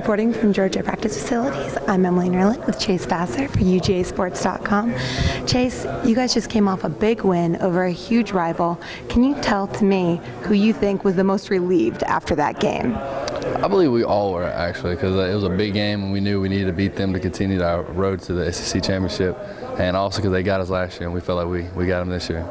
Reporting from Georgia Practice Facilities, I'm Emily Nerlin with Chase Vassar for UGAsports.com. Chase, you guys just came off a big win over a huge rival. Can you tell to me who you think was the most relieved after that game? I believe we all were, actually, because it was a big game and we knew we needed to beat them to continue our road to the SEC championship, and also because they got us last year and we felt like we got them this year.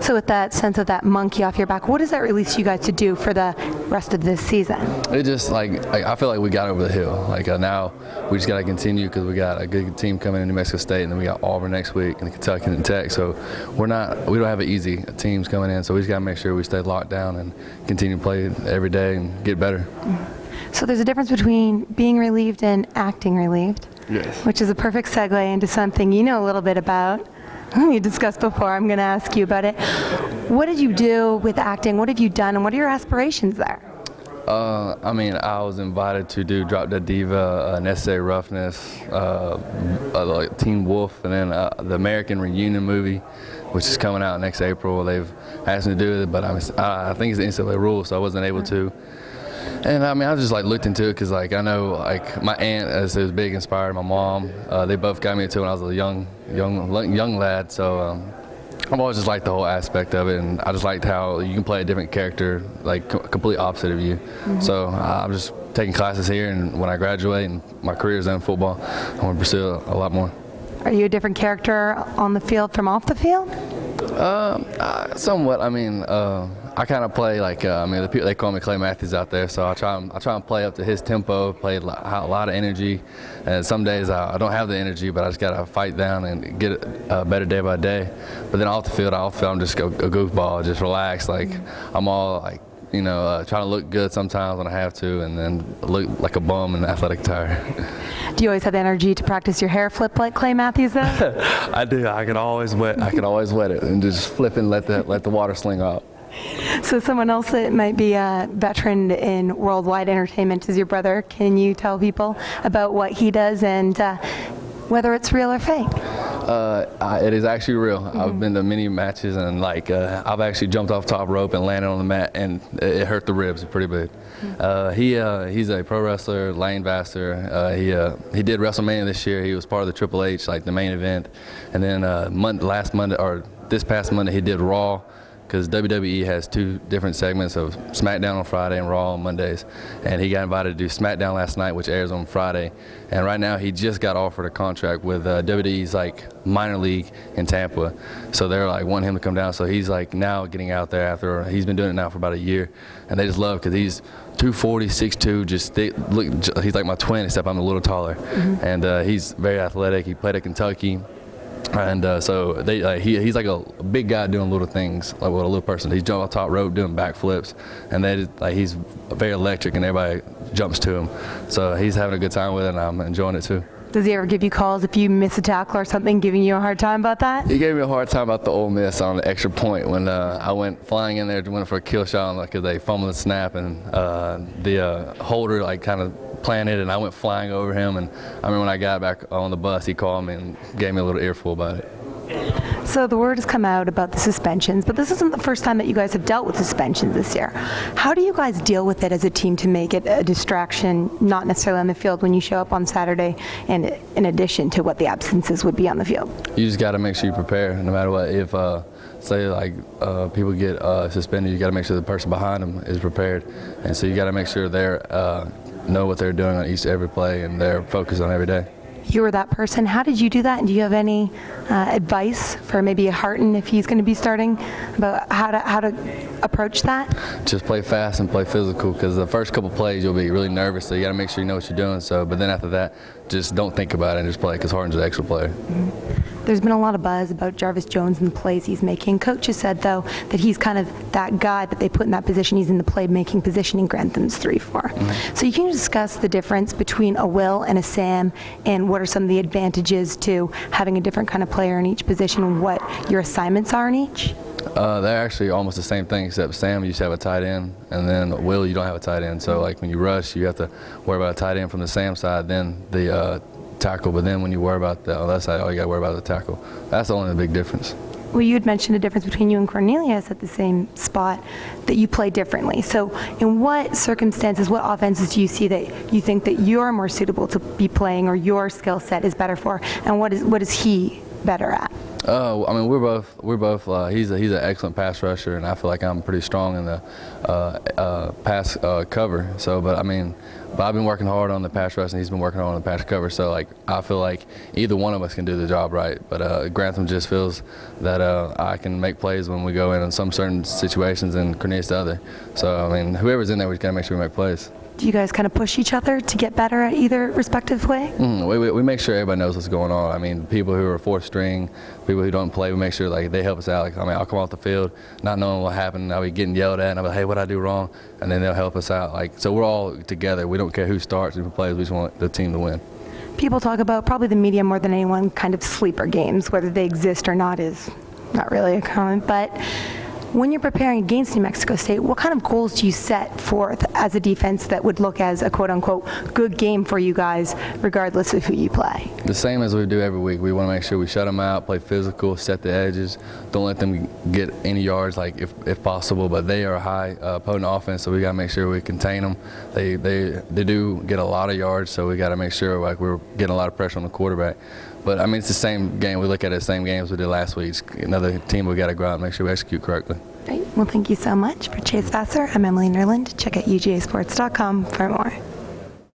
So with that sense of that monkey off your back, what does that release you guys to do for the rest of this season? It just, I feel like we got over the hill. Now we just got to continue because we got a good team coming in New Mexico State, and then we got Auburn next week and Kentucky and Tech. So we don't have it easy teams coming in, so we just got to make sure we stay locked down and continue to play every day and get better. So there's a difference between being relieved and acting relieved. Yes. Which is a perfect segue into something you know a little bit about. We discussed before. I'm going to ask you about it. What did you do with acting? What have you done, and what are your aspirations there? I was invited to do Drop Dead Diva, Necessary Roughness, like Teen Wolf, and then the American Reunion movie, which is coming out next April. They've asked me to do it, but I think it's the NCAA rule, so I wasn't able to. And I just looked into it because I know my aunt is big inspired, my mom. They both got me into it when I was a young lad. So I've always just liked the whole aspect of it, and I just liked how you can play a different character, complete opposite of you. Mm-hmm. So I'm just taking classes here, and when I graduate and my career is in football, I want to pursue a lot more. Are you a different character on the field from off the field? Somewhat. I kind of play the people, they call me Clay Matthews out there, so I try and play up to his tempo, play a lot of energy, and some days I don't have the energy, but I just got to fight down and get better day by day. But then off the field, I'm just a goofball, just relax. I'm all trying to look good sometimes when I have to, and then look like a bum in an athletic attire. Do you always have the energy to practice your hair flip like Clay Matthews though? I do. I can always wet it and just flip and let the water sling out. So someone else that might be a veteran in worldwide entertainment is your brother. Can you tell people about what he does and whether it's real or fake? It is actually real. Mm-hmm. I've been to many matches, and I've actually jumped off top rope and landed on the mat, and it hurt the ribs pretty big. Mm-hmm. He's a pro wrestler, Lane Vassar. He did WrestleMania this year. He was part of the Triple H, the main event, and then this past Monday he did Raw, because WWE has two different segments of SmackDown on Friday and Raw on Mondays, and he got invited to do SmackDown last night, which airs on Friday. And right now he just got offered a contract with WWE's minor league in Tampa, so they're wanting him to come down. So he's now getting out there after he's been doing it now for about a year, and they just love because he's 240, 6'2", just thick, he's like my twin except I'm a little taller. Mm-hmm. And he's very athletic. He played at Kentucky. And so he's like a big guy doing little things, like with a little person. He's jumping off top rope doing backflips, and he's very electric, and everybody jumps to him. So he's having a good time with it, and I'm enjoying it too. Does he ever give you calls if you miss a tackle or something, giving you a hard time about that? He gave me a hard time about the Ole Miss on the extra point when I went flying in there to win for a kill shot because they fumbled the snap, and the holder kind of planted, and I went flying over him. And I remember when I got back on the bus, he called me and gave me a little earful about it. So the word has come out about the suspensions, but this isn't the first time that you guys have dealt with suspensions this year. How do you guys deal with it as a team to make it a distraction, not necessarily on the field when you show up on Saturday, and in addition to what the absences would be on the field? You just got to make sure you prepare no matter what. If say people get suspended, you got to make sure the person behind them is prepared, and so you got to make sure they're know what they're doing on every play, and they're focused on every day. You were that person. How did you do that? And do you have any advice for maybe Harton if he's going to be starting about how to approach that? Just play fast and play physical, because the first couple plays you'll be really nervous, so you got to make sure you know what you're doing. But then after that, just don't think about it and just play, because Harton's an extra player. Mm-hmm. There's been a lot of buzz about Jarvis Jones and the plays he's making. Coach has said, though, that he's kind of that guy that they put in that position. He's in the play-making position in Grantham's 3-4. Mm-hmm. So you can discuss the difference between a Will and a Sam, and what are some of the advantages to having a different kind of player in each position, and what your assignments are in each? They're actually almost the same thing, except Sam, you used to have a tight end, and then Will, you don't have a tight end. So when you rush, you have to worry about a tight end from the Sam side, then the tackle, but then when you worry about the other side, all you got to worry about is the tackle. That's the only big difference. Well, you had mentioned a difference between you and Cornelius at the same spot, that you play differently. So in what circumstances, what offenses do you see that you think that you're more suitable to be playing or your skill set is better for, and what is he better at? I mean, we're both. He's an excellent pass rusher, and I feel like I'm pretty strong in the pass cover. So, but I've been working hard on the pass rush, and he's been working hard on the pass cover. So, like, I feel like either one of us can do the job right. But Grantham just feels that I can make plays when we go in some certain situations, and Cornelius the other. So, I mean, whoever's in there, we just gotta make sure we make plays. Do you guys kind of push each other to get better at either respective way? We make sure everybody knows what's going on. I mean, people who are fourth string, people who don't play, we make sure like they help us out. Like, I'll come off the field not knowing what happened. I'll be getting yelled at, and I'll be like, hey, what did I do wrong? And then they'll help us out. Like, so we're all together. We don't care who starts and who plays. We just want the team to win. People talk about, probably the media more than anyone, kind of sleeper games. Whether they exist or not is not really a comment, but when you're preparing against New Mexico State, what kind of goals do you set forth as a defense that would look as a quote-unquote good game for you guys, regardless of who you play? The same as we do every week. We want to make sure we shut them out, play physical, set the edges, don't let them get any yards, like if possible. But they are a high potent offense, so we got to make sure we contain them. They do get a lot of yards, so we got to make sure like we're getting a lot of pressure on the quarterback. But I mean, it's the same game. We look at it the same game as we did last week. It's another team we got to go out and make sure we execute correctly. Great. Well, thank you so much. For Chase Vassar, I'm Emily Nerland. Check out UGAsports.com for more.